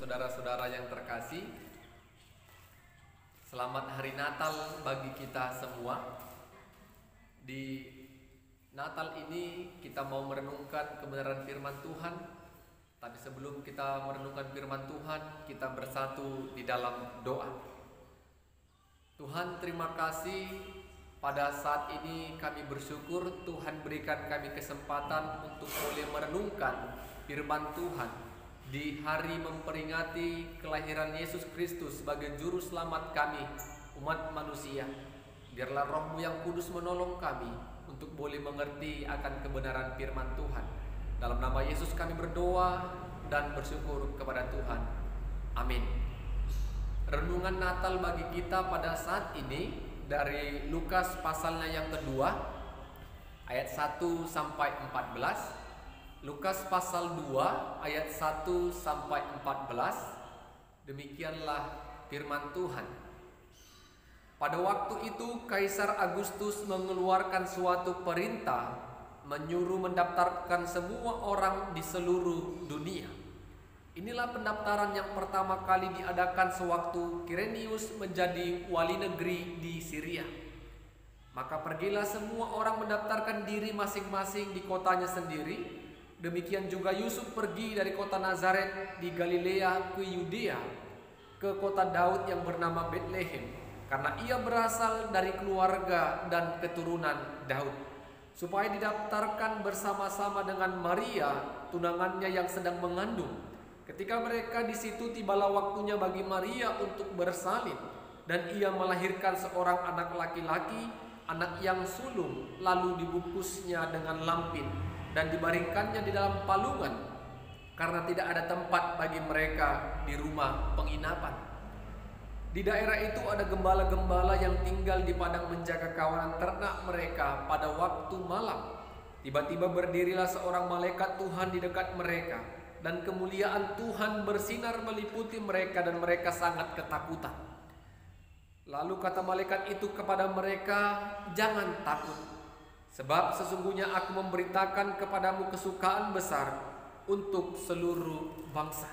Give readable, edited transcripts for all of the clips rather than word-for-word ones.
saudara-saudara yang terkasih, selamat hari Natal bagi kita semua. Di Natal ini kita mau merenungkan kebenaran firman Tuhan. Tapi sebelum kita merenungkan firman Tuhan, kita bersatu di dalam doa. Tuhan, terima kasih pada saat ini kami bersyukur Tuhan berikan kami kesempatan untuk boleh merenungkan firman Tuhan di hari memperingati kelahiran Yesus Kristus sebagai juru selamat kami, umat manusia. Biarlah Roh-Mu yang kudus menolong kami untuk boleh mengerti akan kebenaran firman Tuhan. Dalam nama Yesus kami berdoa dan bersyukur kepada Tuhan. Amin. Renungan Natal bagi kita pada saat ini dari Lukas pasalnya yang kedua, ayat 1 sampai 14. Lukas pasal 2 ayat 1 sampai 14. Demikianlah firman Tuhan. Pada waktu itu Kaisar Agustus mengeluarkan suatu perintah menyuruh mendaftarkan semua orang di seluruh dunia. Inilah pendaftaran yang pertama kali diadakan sewaktu Kirenius menjadi wali negeri di Syria. Maka pergilah semua orang mendaftarkan diri masing-masing di kotanya sendiri. Demikian juga Yusuf pergi dari kota Nazaret di Galilea ke Yudea, ke kota Daud yang bernama Betlehem, karena ia berasal dari keluarga dan keturunan Daud, supaya didaftarkan bersama-sama dengan Maria, tunangannya yang sedang mengandung. Ketika mereka di situ, tibalah waktunya bagi Maria untuk bersalin, dan ia melahirkan seorang anak laki-laki, anak yang sulung, lalu dibungkusnya dengan lampin dan dibaringkannya di dalam palungan, karena tidak ada tempat bagi mereka di rumah penginapan. Di daerah itu ada gembala-gembala yang tinggal di padang menjaga kawanan ternak mereka pada waktu malam. Tiba-tiba berdirilah seorang malaikat Tuhan di dekat mereka, dan kemuliaan Tuhan bersinar meliputi mereka, dan mereka sangat ketakutan. Lalu kata malaikat itu kepada mereka, "Jangan takut, sebab sesungguhnya aku memberitakan kepadamu kesukaan besar untuk seluruh bangsa.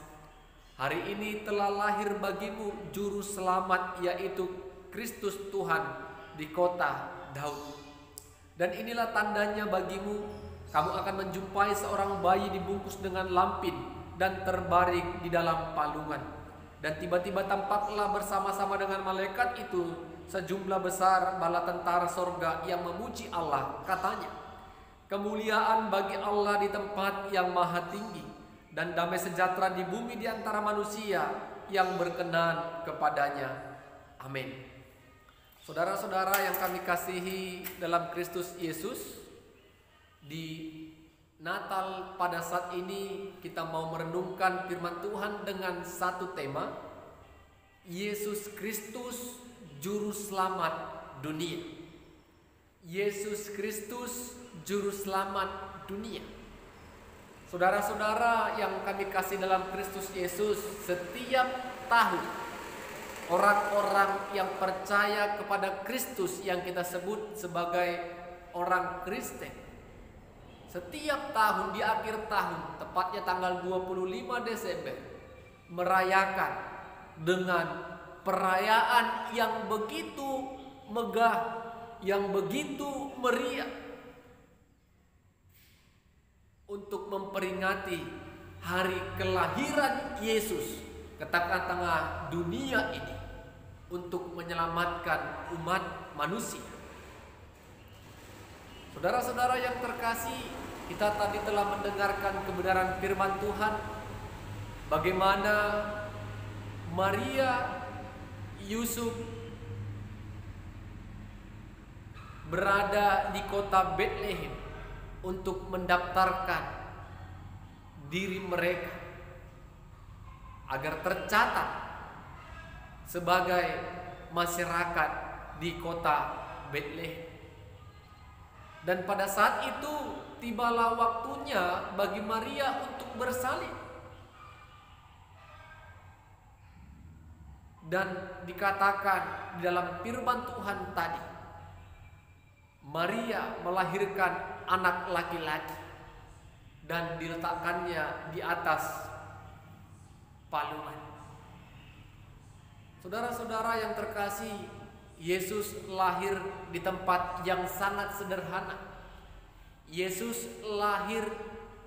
Hari ini telah lahir bagimu juru selamat, yaitu Kristus Tuhan di kota Daud. Dan inilah tandanya bagimu, kamu akan menjumpai seorang bayi dibungkus dengan lampin dan terbaring di dalam palungan." Dan tiba-tiba tampaklah bersama-sama dengan malaikat itu sejumlah besar bala tentara sorga yang memuji Allah. Katanya, "Kemuliaan bagi Allah di tempat yang maha tinggi, dan damai sejahtera di bumi di antara manusia yang berkenan kepadanya. Amin." Saudara-saudara yang kami kasihi dalam Kristus Yesus, di Natal pada saat ini kita mau merenungkan firman Tuhan dengan satu tema, Yesus Kristus Juru Selamat Dunia. Yesus Kristus Juru Selamat Dunia. Saudara-saudara yang kami kasih dalam Kristus Yesus, setiap tahun orang-orang yang percaya kepada Kristus yang kita sebut sebagai orang Kristen, setiap tahun di akhir tahun, tepatnya tanggal 25 Desember, merayakan dengan perayaan yang begitu megah, yang begitu meriah, untuk memperingati hari kelahiran Yesus ke tengah-tengah dunia ini untuk menyelamatkan umat manusia. Saudara-saudara yang terkasih, kita tadi telah mendengarkan kebenaran firman Tuhan, bagaimana Maria, Yusuf berada di kota Betlehem untuk mendaftarkan diri mereka agar tercatat sebagai masyarakat di kota Betlehem. Dan pada saat itu tibalah waktunya bagi Maria untuk bersalin. Dan dikatakan di dalam firman Tuhan tadi, Maria melahirkan anak laki-laki dan diletakkannya di atas palungan. Saudara-saudara yang terkasih, Yesus lahir di tempat yang sangat sederhana. Yesus lahir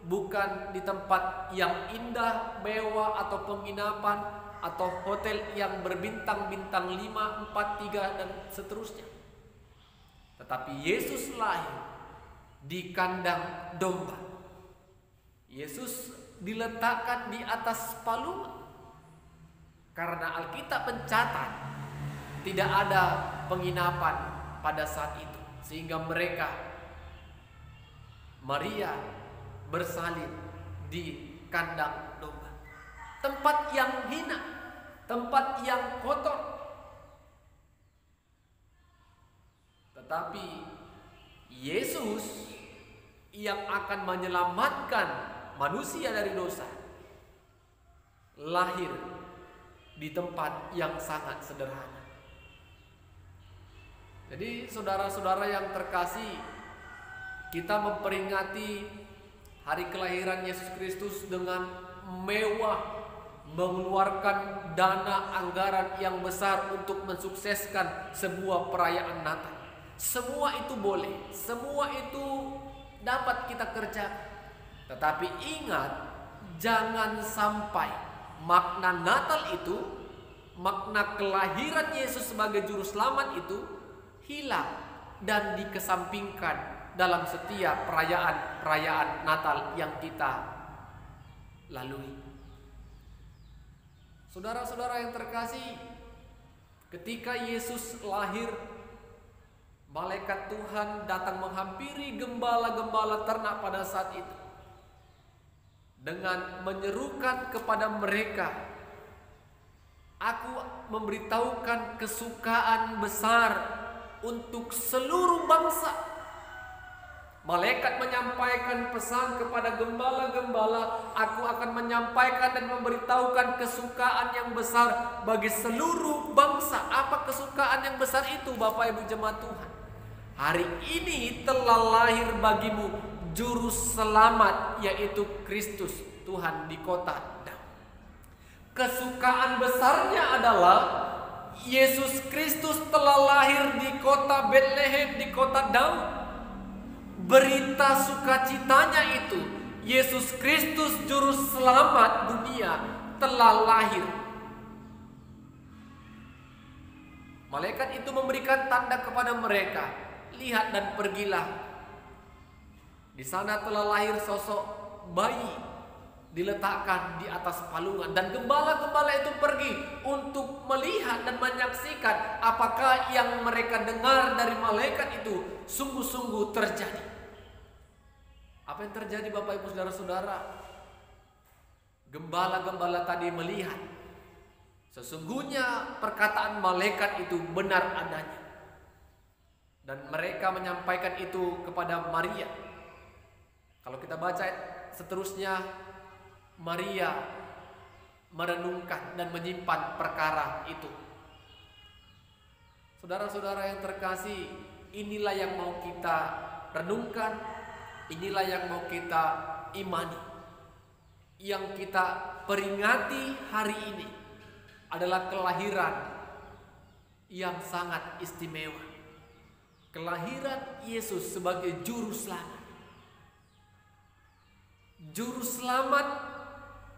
bukan di tempat yang indah, mewah, atau penginapan, atau hotel yang berbintang-bintang 5, 4, 3, dan seterusnya. Tetapi Yesus lahir di kandang domba. Yesus diletakkan di atas palungan. Karena Alkitab mencatat tidak ada penginapan pada saat itu, sehingga Maria bersalin di kandang domba. Tempat yang hina, tempat yang kotor. Tetapi Yesus yang akan menyelamatkan manusia dari dosa lahir di tempat yang sangat sederhana. Jadi saudara-saudara yang terkasih, kita memperingati hari kelahiran Yesus Kristus dengan mewah, mengeluarkan dana anggaran yang besar untuk mensukseskan sebuah perayaan Natal. Semua itu boleh, semua itu dapat kita kerjakan. Tetapi ingat, jangan sampai makna Natal itu, makna kelahiran Yesus sebagai juru selamat itu hilang dan dikesampingkan dalam setiap perayaan Natal yang kita lalui. Saudara-saudara yang terkasih, ketika Yesus lahir, malaikat Tuhan datang menghampiri gembala-gembala ternak pada saat itu dengan menyerukan kepada mereka, "Aku memberitahukan kesukaan besar untuk seluruh bangsa." Malaikat menyampaikan pesan kepada gembala-gembala, "Aku akan menyampaikan dan memberitahukan kesukaan yang besar bagi seluruh bangsa." Apa kesukaan yang besar itu, Bapak Ibu jemaat Tuhan? Hari ini telah lahir bagimu juru selamat, yaitu Kristus Tuhan di kota Daud. Kesukaan besarnya adalah Yesus Kristus telah lahir di kota Betlehem, di kota Daud. Berita sukacitanya itu, Yesus Kristus juru selamat dunia telah lahir. Malaikat itu memberikan tanda kepada mereka, "Lihat dan pergilah. Di sana telah lahir sosok bayi diletakkan di atas palungan." Dan gembala-gembala itu pergi untuk melihat dan menyaksikan apakah yang mereka dengar dari malaikat itu sungguh-sungguh terjadi. Apa yang terjadi, Bapak Ibu saudara-saudara? Gembala-gembala tadi melihat sesungguhnya perkataan malaikat itu benar adanya. Dan mereka menyampaikan itu kepada Maria. Kalau kita baca seterusnya, Maria merenungkan dan menyimpan perkara itu. Saudara-saudara yang terkasih, inilah yang mau kita renungkan, inilah yang mau kita imani. Yang kita peringati hari ini adalah kelahiran yang sangat istimewa. Kelahiran Yesus sebagai juru selamat. Juru selamat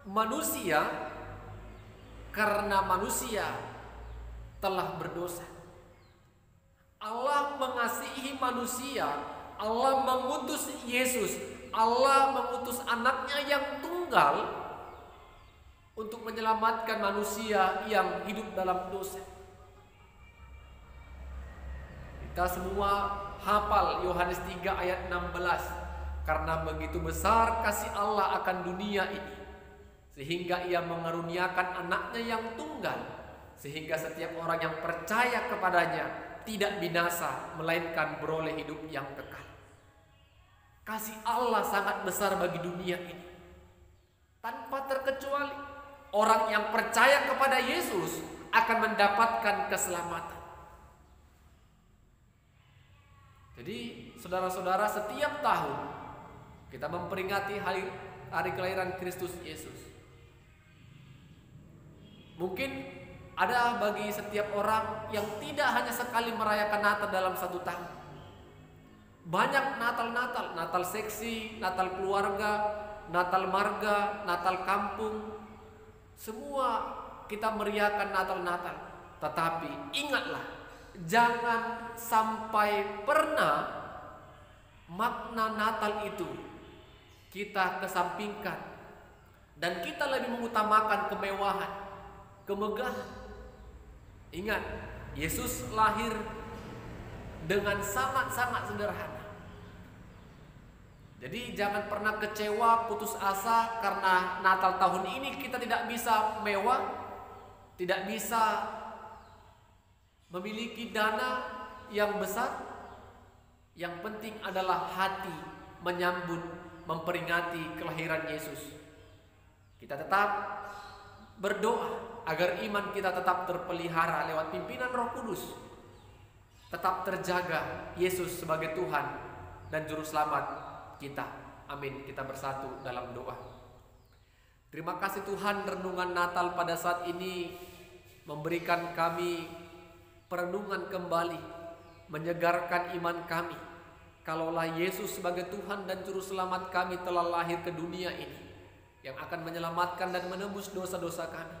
manusia karena manusia telah berdosa. Allah mengasihi manusia, Allah mengutus Yesus, Allah mengutus anaknya yang tunggal untuk menyelamatkan manusia yang hidup dalam dosa. Kita semua hafal Yohanes 3 ayat 16. Karena begitu besar kasih Allah akan dunia ini, sehingga ia mengaruniakan anaknya yang tunggal, sehingga setiap orang yang percaya kepadanya tidak binasa, melainkan beroleh hidup yang kekal. Kasih Allah sangat besar bagi dunia ini. Tanpa terkecuali, orang yang percaya kepada Yesus akan mendapatkan keselamatan. Jadi saudara-saudara, setiap tahun kita memperingati hari kelahiran Kristus Yesus. Mungkin ada bagi setiap orang yang tidak hanya sekali merayakan Natal dalam satu tahun. Banyak Natal-Natal, Natal seksi, Natal keluarga, Natal marga, Natal kampung. Semua kita meriahkan Natal-Natal. Tetapi ingatlah, jangan sampai pernah makna Natal itu kita kesampingkan dan kita lebih mengutamakan kemewahan, kemegahan. Ingat, Yesus lahir dengan sangat-sangat sederhana. Jadi jangan pernah kecewa, putus asa karena Natal tahun ini kita tidak bisa mewah, tidak bisa memiliki dana yang besar. Yang penting adalah hati menyambut, memperingati kelahiran Yesus. Kita tetap berdoa agar iman kita tetap terpelihara lewat pimpinan Roh Kudus. Tetap terjaga Yesus sebagai Tuhan dan Juru Selamat kita. Amin. Kita bersatu dalam doa. Terima kasih Tuhan, renungan Natal pada saat ini memberikan kami perenungan kembali, menyegarkan iman kami. Kalaulah Yesus sebagai Tuhan dan Juru Selamat kami telah lahir ke dunia ini, yang akan menyelamatkan dan menebus dosa-dosa kami.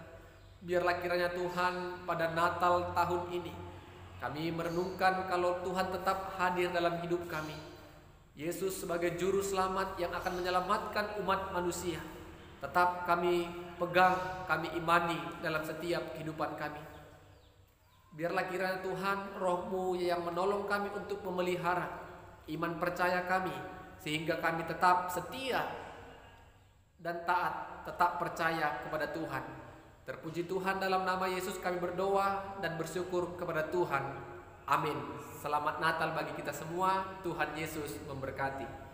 Biarlah kiranya Tuhan pada Natal tahun ini kami merenungkan kalau Tuhan tetap hadir dalam hidup kami. Yesus sebagai Juru Selamat yang akan menyelamatkan umat manusia tetap kami pegang, kami imani dalam setiap kehidupan kami. Biarlah kiranya Tuhan Roh-Mu yang menolong kami untuk memelihara iman percaya kami, sehingga kami tetap setia dan taat, tetap percaya kepada Tuhan. Terpuji Tuhan, dalam nama Yesus kami berdoa dan bersyukur kepada Tuhan. Amin. Selamat Natal bagi kita semua. Tuhan Yesus memberkati.